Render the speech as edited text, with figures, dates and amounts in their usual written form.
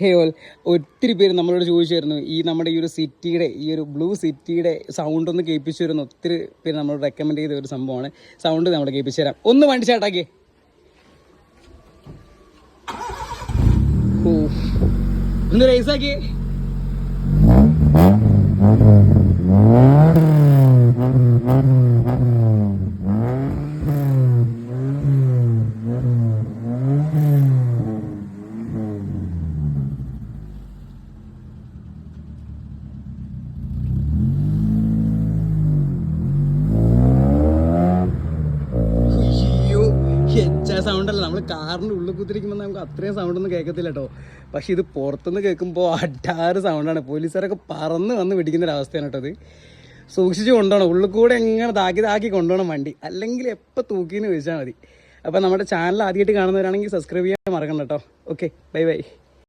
ഹേ all, ഒത്തിരി പേര് നമ്മളോട് ചോദിച്ചായിരുന്നു നമ്മുടെ ഈ ഒരു സിറ്റിയുടെ, ഈ ഒരു ബ്ലൂ സിറ്റിയുടെ സൗണ്ട് ഒന്ന് കേൾപ്പിച്ചു തരുന്നു. ഒത്തിരി പേര് നമ്മളോട് റെക്കമെൻഡ് ചെയ്ത ഒരു സംഭവമാണ്. സൗണ്ട് നമ്മൾ കേൾപ്പിച്ചു തരാം. ഒന്ന് വണ്ടി സ്റ്റാർട്ടാക്കിയേ. ഓ, ഒന്ന് റേസാക്കിയേ. സൗണ്ടല്ല, നമ്മൾ കാറിൻ്റെ ഉള്ളിൽ കുത്തിരിക്കുമ്പോൾ നമുക്ക് അത്രയും സൗണ്ടൊന്നും കേൾക്കത്തില്ല കേട്ടോ. പക്ഷെ ഇത് പുറത്തുനിന്ന് കേൾക്കുമ്പോൾ അഡാറ് സൗണ്ടാണ്. പോലീസുകാരൊക്കെ പറന്ന് വന്ന് പിടിക്കുന്നൊരവസ്ഥയാണ് കേട്ടോ. അത് സൂക്ഷിച്ച് കൊണ്ടുപോകണം, ഉള്ളിൽ കൂടെ എങ്ങനെ താക്കി കൊണ്ടുപോകണം വണ്ടി, അല്ലെങ്കിൽ എപ്പോൾ തൂക്കിന്ന് വെച്ചാൽ മതി. അപ്പോൾ നമ്മുടെ ചാനൽ ആദ്യമായിട്ട് കാണുന്നവരാണെങ്കിൽ സബ്സ്ക്രൈബ് ചെയ്യാൻ മറക്കണ്ട കേട്ടോ. Okay, bye bye.